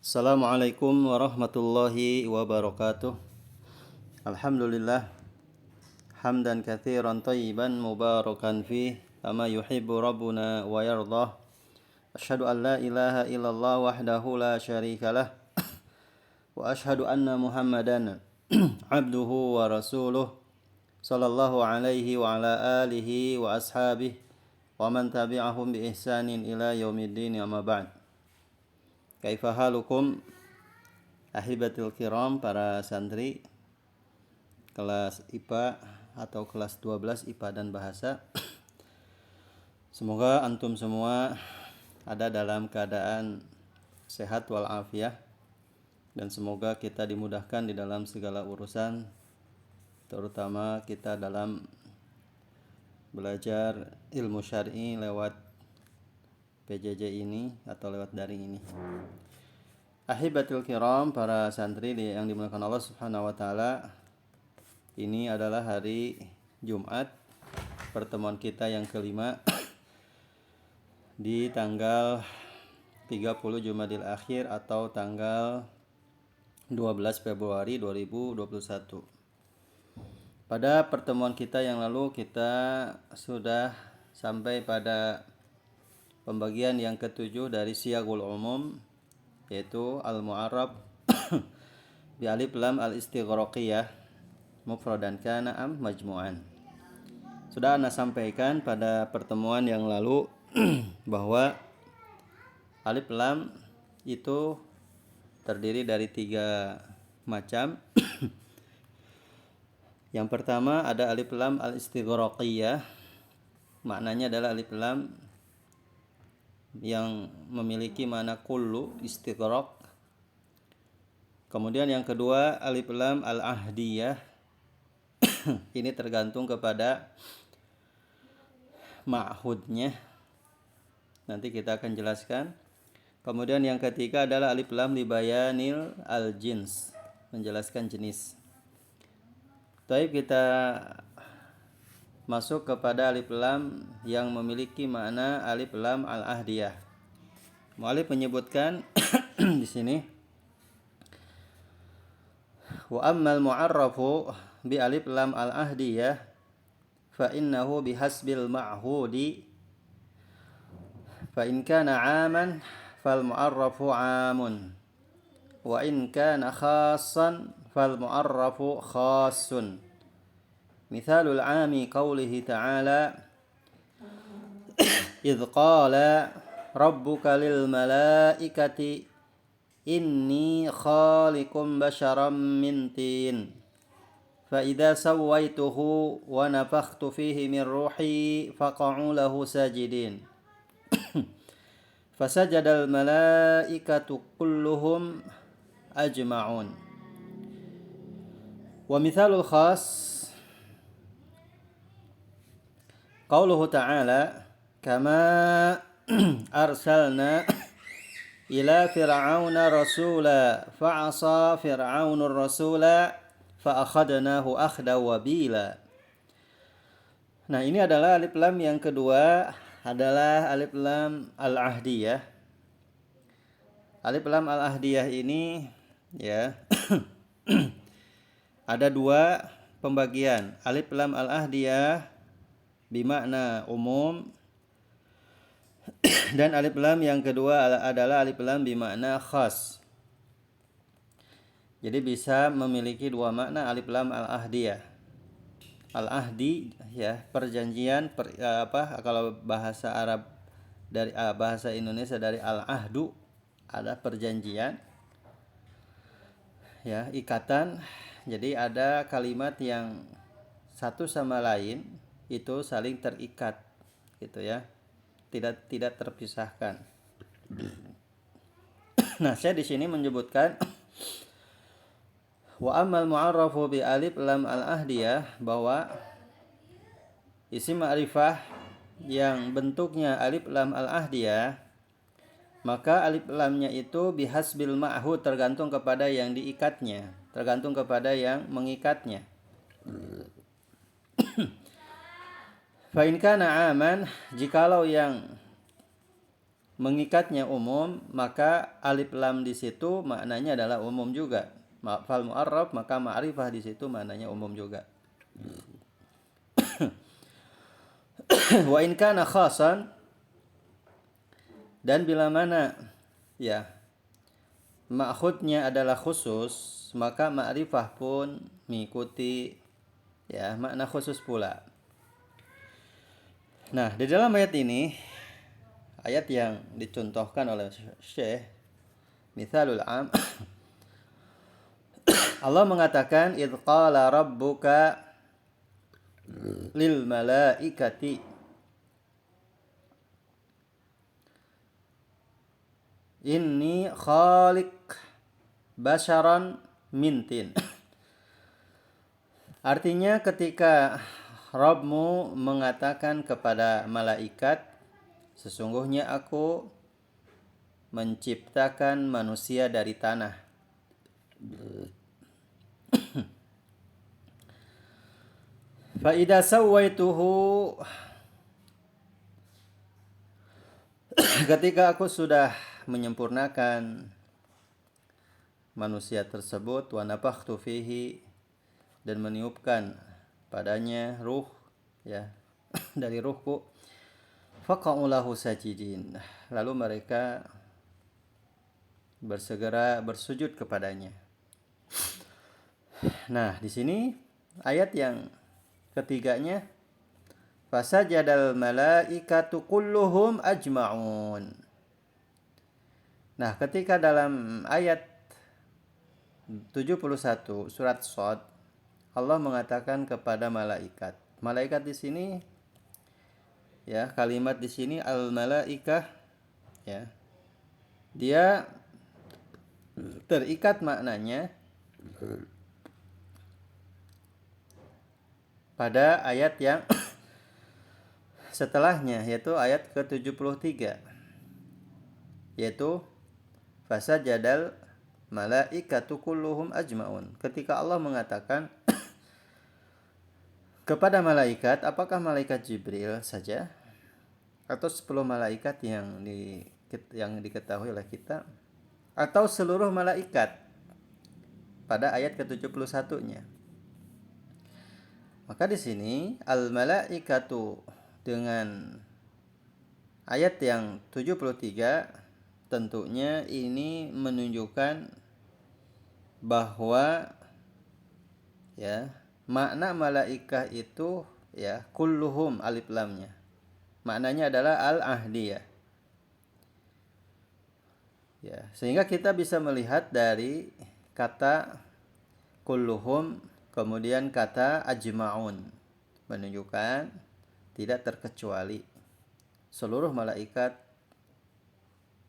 Assalamualaikum warahmatullahi wabarakatuh. Alhamdulillah hamdan katsiran thayyiban mubarakan fih kama yuhibbu rabbuna wa yardah. Asyhadu an la ilaha illallah wahdahu la syarikalah wa asyhadu anna Muhammadan abduhu wa rasuluh sallallahu alaihi wa ala alihi wa ashabihi wa man tabi'ahum bi ihsanin ila yaumiddin amma ba'd. Kaifa halukum ahibatul kiram, para santri kelas IPA atau kelas 12 IPA dan bahasa. Semoga antum semua ada dalam keadaan sehat walafiat dan semoga kita dimudahkan di dalam segala urusan, terutama kita dalam belajar ilmu syar'i lewat PJJ ini atau lewat daring ini. Ahibatul kiram, para santri yang dimuliakan Allah Subhanahu wa taala. Ini adalah hari Jumat, pertemuan kita yang kelima di tanggal 30 Jumadil Akhir atau tanggal 12 Februari 2021. Pada pertemuan kita yang lalu kita sudah sampai pada pembagian yang ketujuh dari siyagul umum, yaitu al-mu'arrab bi alif lam al-istighraqiyah mufradan kana am majmu'an. Sudah Anda sampaikan pada pertemuan yang lalu bahwa alif lam itu terdiri dari 3 macam. Yang pertama ada alif lam al-istighraqiyah. Maknanya adalah alif lam yang memiliki makna kullu, istighraq. Kemudian yang kedua alif lam al-ahdiyah. Ini tergantung kepada ma'hudnya. Nanti kita akan jelaskan. Kemudian yang ketiga adalah alif lam li bayanil al-jins, menjelaskan jenis. Baik, kita masuk kepada alif lam yang memiliki makna alif lam al-ahdiyah. Mu'allif menyebutkan di sini, wa ammal mu'arrafu bi alif lam al-ahdiyah fa innahu bihasbil ma'hudi fa in kana 'aman fal mu'arrafu 'amun wa in kana khassan fal mu'arrafu khassun. Mithalul 'ami qawlihi ta'ala idh qala rabbuka lil malaikati inni khaliqum basharam min tin fa idza sawaituhu wa nafakhtu fihi min ruhi faqa'u lahu sajidin fasajadal malaikatu kulluhum ajma'un. Wa mithalul khas qauluhu ta'ala kama arsalna ila fir'auna rasula fa'asa fir'aunur rasula fa'akhadnahu akhda wabila. Nah, ini adalah alif lam yang kedua, adalah alif lam al-ahdiyah. Alif lam al-ahdiyah ini ya ada 2 pembagian. Alif lam al-ahdiyah bimakna umum dan alif lam yang kedua adalah alif lam bimakna khas. Jadi bisa memiliki 2 makna alif lam al-ahdiyah. Al-ahdi ya perjanjian, kalau bahasa Arab dari bahasa Indonesia dari al-ahdu ada perjanjian ya, ikatan. Jadi ada kalimat yang satu sama lain itu saling terikat gitu ya, tidak terpisahkan. Nah, saya di sini menyebutkan wa ammal mu'arrafu bi alif lam al-ahdiyah, bahwa isim ma'rifah yang bentuknya alif lam al-ahdiyah, maka alif lamnya itu bihasbil ma'hud, tergantung kepada yang diikatnya, tergantung kepada yang mengikatnya. Fa in kana aman, jikalau yang mengikatnya umum, maka alif lam di situ maknanya adalah umum juga. Fal mu'arraf maka ma'rifah di situ maknanya umum juga. Wa in kana khasan, dan bila mana ya ma'khudnya adalah khusus, maka ma'rifah pun mengikuti ya makna khusus pula. Nah, di dalam ayat ini, ayat yang dicontohkan oleh Syekh Mithalul Am, Allah mengatakan idz qala rabbuka lil malaikati inni khaliq basharan min tin. Artinya ketika Rabbmu mengatakan kepada malaikat, sesungguhnya aku menciptakan manusia dari tanah. Fa idza sawaituhu, ketika aku sudah menyempurnakan manusia tersebut, wa nafakhtu fihi, dan meniupkan padanya ruh ya dari ruhku, faqa'u lahu sajidin, lalu mereka bersegera bersujud kepadanya. Nah, di sini ayat yang ketiganya, fasajadal malaikatu kulluhum ajma'un. Nah, ketika dalam ayat 71 surat Shad, Allah mengatakan kepada malaikat. Malaikat di sini ya, kalimat di sini al malaikah ya. Dia terikat maknanya pada ayat yang setelahnya, yaitu ayat ke-73, yaitu fasajadal malaikatu kulluhum ajmaun. Ketika Allah mengatakan kepada malaikat, apakah malaikat Jibril saja atau 10 malaikat yang diketahui oleh kita, atau seluruh malaikat pada ayat ke-71-nya. Maka di sini al malaikatu dengan ayat yang 73 tentunya ini menunjukkan bahwa ya makna malaikah itu ya kulluhum alif lamnya. Maknanya adalah al-ahdiyah. Ya, sehingga kita bisa melihat dari kata kulluhum kemudian kata ajma'un menunjukkan tidak terkecuali seluruh malaikat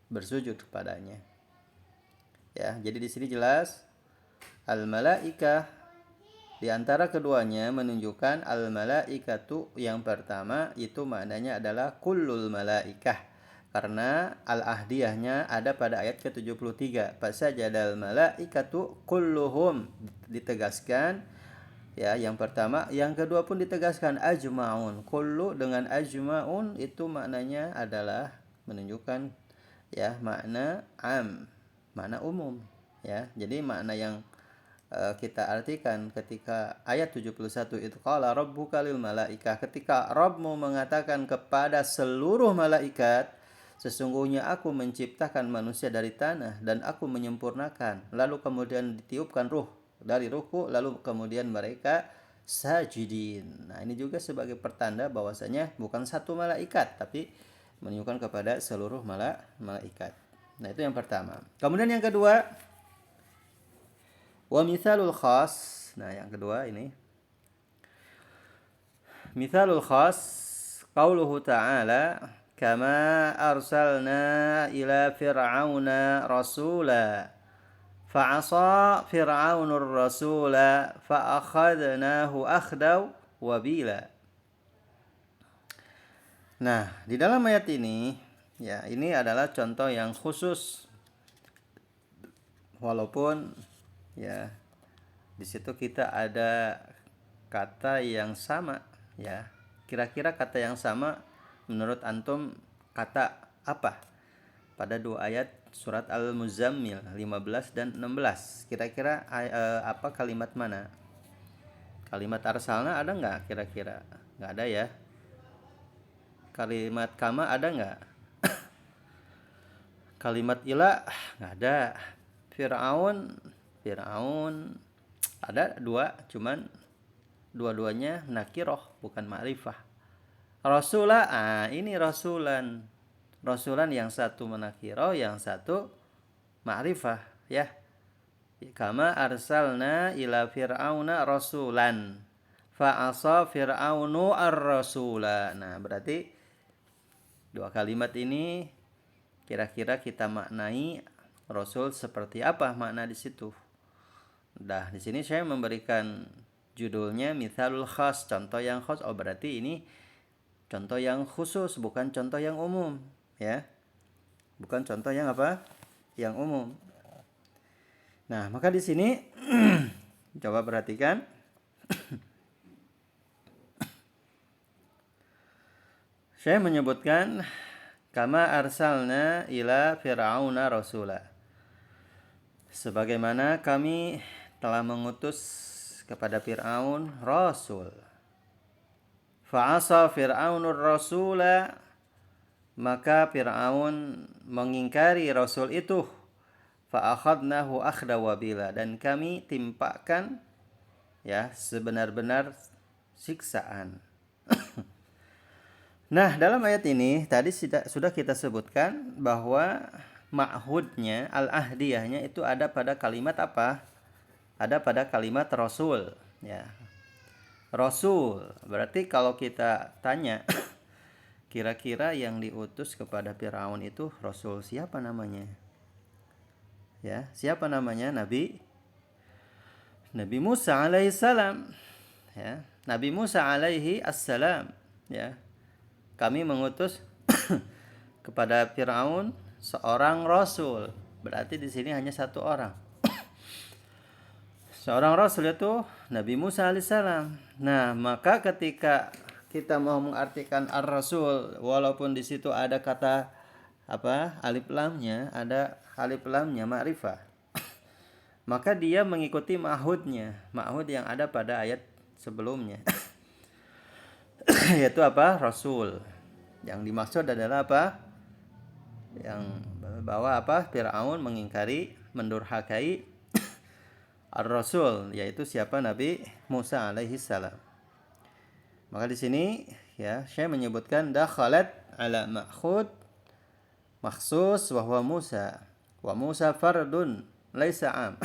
bersujud kepadanya. Ya, jadi di sini jelas al-malaikah di antara keduanya menunjukkan al-malaikatu yang pertama itu maknanya adalah kullul malaikah, karena al-ahdiyahnya ada pada ayat ke-73. Fasajadal malaikatu kulluhum ditegaskan ya, yang pertama, yang kedua pun ditegaskan ajmaun. Kullu dengan ajmaun itu maknanya adalah menunjukkan ya makna am, makna umum ya. Jadi makna yang kita artikan ketika ayat 71 itu qala rabbuka lil malaikah, ketika Rabbmu mengatakan kepada seluruh malaikat, sesungguhnya aku menciptakan manusia dari tanah dan aku menyempurnakan, lalu kemudian ditiupkan ruh dari ruhku, lalu kemudian mereka sajidin. Nah, ini juga sebagai pertanda bahwasanya bukan satu malaikat tapi menunjukkan kepada seluruh malaikat. Nah, itu yang pertama. Kemudian yang kedua, wa mithalul khas. Nah, yang kedua ini mithalul khas qauluhu ta'ala kama arsalna ila fir'auna rasula fa'asa fir'aunur rasula fa'akhadnahu akhdaw wabila. Nah, di dalam ayat ini ya, ini adalah contoh yang khusus, walaupun ya di situ kita ada kata yang sama ya. Kira-kira kata yang sama menurut antum kata apa? pada 2 ayat surat Al-Muzammil 15 dan 16. Kira-kira apa kalimat mana? Kalimat arsalna ada nggak kira-kira? Nggak ada ya. Kalimat kama ada nggak? Kalimat ila nggak ada. Fir'aun ada 2, cuman dua-duanya nakiroh bukan ma'rifah. Rasulah, ini rasulan yang satu menakiroh, yang satu ma'rifah ya. Kama arsalna ila fir'auna rasulan fa'asa fir'aunu ar-rasula. Nah, berarti 2 kalimat ini kira-kira kita maknai rasul seperti apa makna di situ. Nah, di sini saya memberikan judulnya mithalul khas, contoh yang khas. Oh, berarti ini contoh yang khusus, bukan contoh yang umum ya. Bukan contoh yang apa? Yang umum. Nah, maka di sini coba perhatikan. Saya menyebutkan kama arsalna ila fir'auna rasula. Sebagaimana kami telah mengutus kepada Fir'aun rasul. Fa'asa fir'aunur rasula, maka Fir'aun mengingkari rasul itu. Fa'akhadnahu akhda wabila, dan kami timpakan ya sebenar-benar siksaan. Nah, dalam ayat ini tadi sudah kita sebutkan bahwa ma'hudnya, al-ahdiyahnya itu ada pada kalimat apa? Ada pada kalimat rasul ya. Rasul, berarti kalau kita tanya kira-kira yang diutus kepada Firaun itu rasul siapa namanya? Ya, siapa namanya? Nabi Musa alaihi salam. Ya, Nabi Musa alaihi assalam ya. Kami mengutus kepada Firaun seorang rasul. Berarti di sini hanya satu orang. Seorang rasul itu Nabi Musa alaihissalam. Nah, maka ketika kita mau mengartikan ar-rasul, walaupun di situ ada kata apa? Alif lamnya, ada alif lamnya ma'rifah. Maka dia mengikuti ma'hud yang ada pada ayat sebelumnya. Yaitu apa? Rasul. Yang dimaksud adalah apa? Yang bahwa apa? Fir'aun mengingkari, mendurhakai ar-rasul, yaitu siapa? Nabi Musa alaihi salam. Maka di sini ya saya menyebutkan dakhalat ala ma'khud makhsus wa Musa fardun laisa am.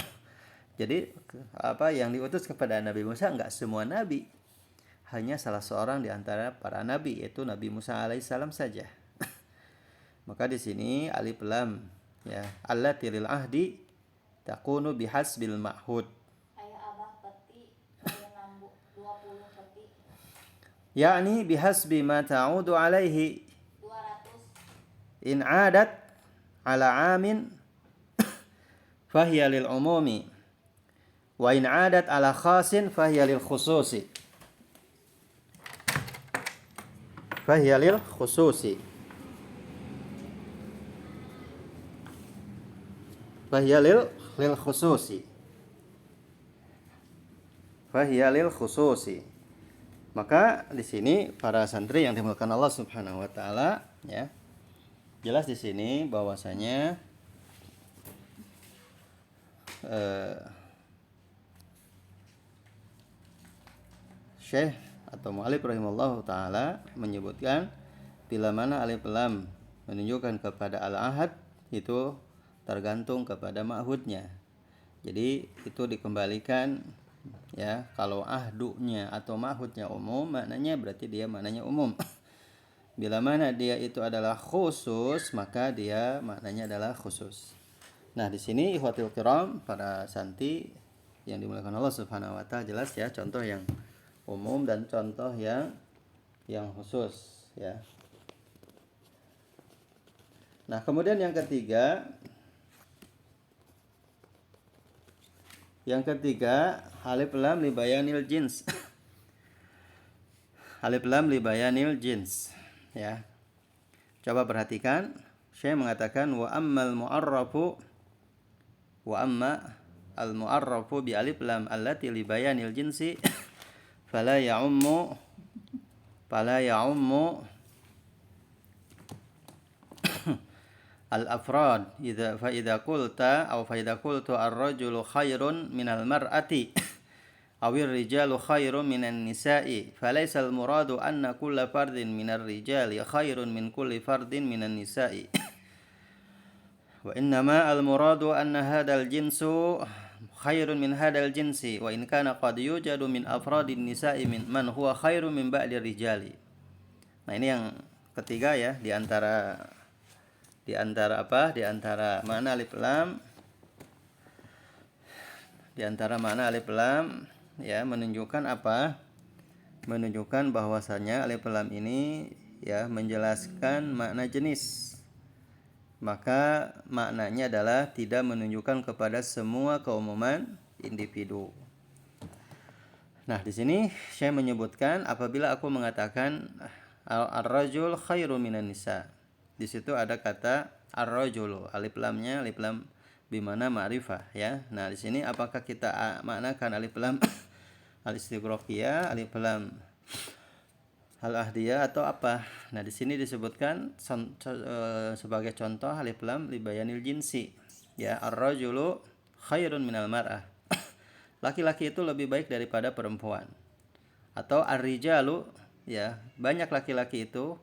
Jadi apa yang diutus kepada Nabi Musa enggak semua nabi, hanya salah seorang di antara para nabi, yaitu Nabi Musa alaihissalam saja. Maka di sini alif lam ya, allati lil ahdi takunu bihasbil ma'hud. Yakni bihasbi ma ta'udu alaihi. 200. In adat ala amin fahiya lil umumi. Wa in adat ala khasin fahiya lil khususi. Fahiya lil khususi. Fahiya lil khususi. Fahiya lil khususi. Maka di sini para santri yang dimuliakan Allah Subhanahu wa taala ya. Jelas di sini bahwasanya Syekh atau mu'allif rahimallahu taala menyebutkan bila mana alif lam menunjukkan kepada al-ahad itu tergantung kepada ma'hudnya. Jadi itu dikembalikan ya, kalau ahdunya atau ma'hudnya umum, maknanya berarti dia maknanya umum. Bila mana dia itu adalah khusus, maka dia maknanya adalah khusus. Nah, di sini ikhwatul kiram, para santi yang dimuliakan Allah Subhanahu wa taala, jelas ya contoh yang umum dan contoh yang khusus ya. Nah, kemudian yang ketiga alif lam li bayanil jins. Alif lam li bayanil jins ya. Coba perhatikan, Syekh mengatakan wa amma al mu'arrafu bi alif lam allati li bayanil jinsi fala ya'ummu al afrad idza qultu ar-rajulu khairun minal mar'ati awir rijalu khairun minan nisa'i falaysa al muradu anna kulla fardin minar rijali khairun min kulli fardin minan nisa'i wa innama al muradu anna hadzal jinsu khairun min hadzal jinsi wa in kana qad yujadu min afradin nisa'i min man huwa khairun min ba'dir rijali. Nah, ini yang ketiga ya di antara makna alif lam, ya menunjukkan apa? Menunjukkan bahwasanya alif lam ini ya menjelaskan makna jenis. Maka maknanya adalah tidak menunjukkan kepada semua keumuman individu. Nah, di sini saya menyebutkan apabila aku mengatakan ar-rajul khairu minan nisa. Di situ ada kata ar-rajulu, alif lamnya alif lam bimana ma'rifah ya. Nah, di sini apakah kita maknakan alif lam al-istighraqiyah, alif lam al-ahdiyah atau apa? Nah, di sini disebutkan sebagai contoh alif lam li bayanil jinsi. Ya, ar-rajulu khairun minal mar'ah. Laki-laki itu lebih baik daripada perempuan. Atau ar-rijalu, ya, banyak laki-laki itu,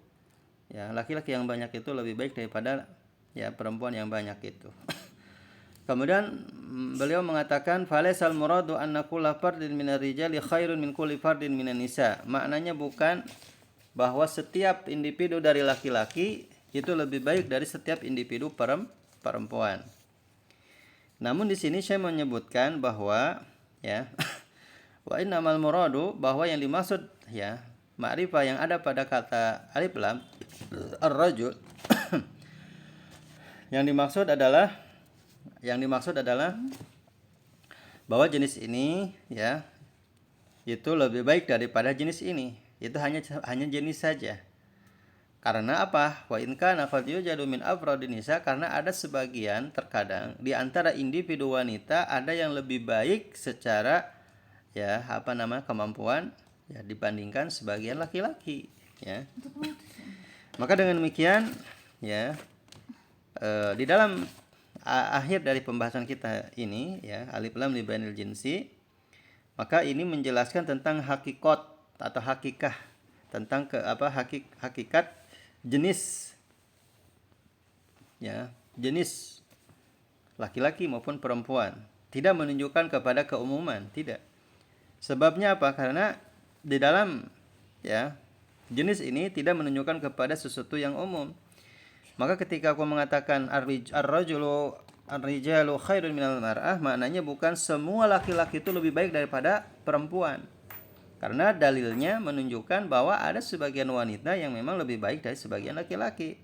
ya, laki-laki yang banyak itu lebih baik daripada ya perempuan yang banyak itu. Kemudian beliau mengatakan falaisal muradu anna kulla fardin minar rijali khairun min kulli fardin minan nisa. Maknanya bukan bahwa setiap individu dari laki-laki itu lebih baik dari setiap individu perempuan. Namun di sini saya menyebutkan bahwa ya wa innamal muradu, bahwa yang dimaksud ya ma'rifah yang ada pada kata alif lam ar-rajul yang dimaksud adalah bahwa jenis ini ya itu lebih baik daripada jenis ini. Itu hanya jenis saja. Karena apa? Wa in kana qad yujadu min afradin nisa, karena ada sebagian terkadang di antara individu wanita ada yang lebih baik secara ya kemampuan ya dibandingkan sebagian laki-laki ya. Maka dengan demikian ya di dalam akhir dari pembahasan kita ini ya alif lam li bayanil jinsi, maka ini menjelaskan tentang hakikat atau hakikah, tentang hakikat jenis ya, jenis laki-laki maupun perempuan, tidak menunjukkan kepada keumuman, tidak. Sebabnya apa? Karena di dalam ya jenis ini tidak menunjukkan kepada sesuatu yang umum. Maka ketika aku mengatakan ar-rijalu khairun minal mar'ah, maknanya bukan semua laki-laki itu lebih baik daripada perempuan. Karena dalilnya menunjukkan bahwa ada sebagian wanita yang memang lebih baik dari sebagian laki-laki.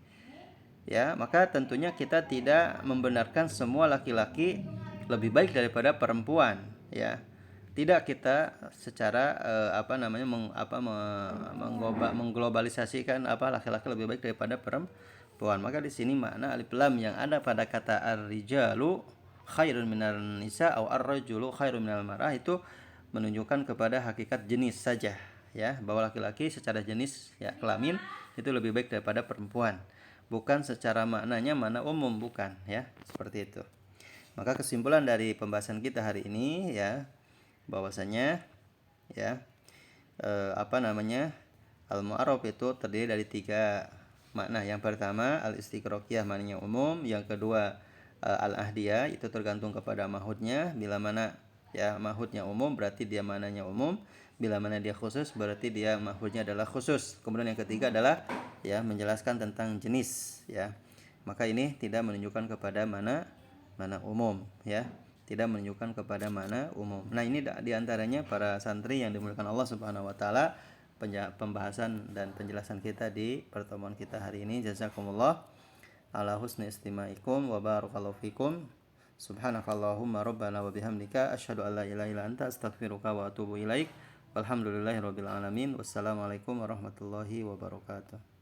Ya, maka tentunya kita tidak membenarkan semua laki-laki lebih baik daripada perempuan, ya. Tidak kita secara mengglobalisasikan laki-laki lebih baik daripada perempuan. Maka di sini makna alif lam yang ada pada kata ar-rijalu khairun minan nisa atau ar-rajulu khairun minal mar'ah itu menunjukkan kepada hakikat jenis saja ya, bahwa laki-laki secara jenis ya kelamin itu lebih baik daripada perempuan. Bukan secara maknanya mana umum, bukan ya, seperti itu. Maka kesimpulan dari pembahasan kita hari ini ya bahwasanya ya al-mu'arraf itu terdiri dari 3 makna. Yang pertama al-istighraqiyah, maknanya umum. Yang kedua al-ahdiyah, itu tergantung kepada mahudnya. Bila mana ya mahudnya umum berarti dia maknanya umum. Bila mana dia khusus berarti dia mahudnya adalah khusus. Kemudian yang ketiga adalah ya menjelaskan tentang jenis ya. Maka ini tidak menunjukkan kepada mana umum ya. Tidak menunjukkan kepada makna umum. Nah, ini diantaranya para santri yang dimuliakan Allah Subhanahu Wa Taala, pembahasan dan penjelasan kita di pertemuan kita hari ini. Jazakumullah ala husni istimaikum wa barakallahu fikum. Subhanakallahumma rabbana wa bihamdika asyhadu an la ilaha illa anta astaghfiruka wa atubu ilaik. Walhamdulillahirabbil alamin. Wassalamualaikum warahmatullahi wabarakatuh.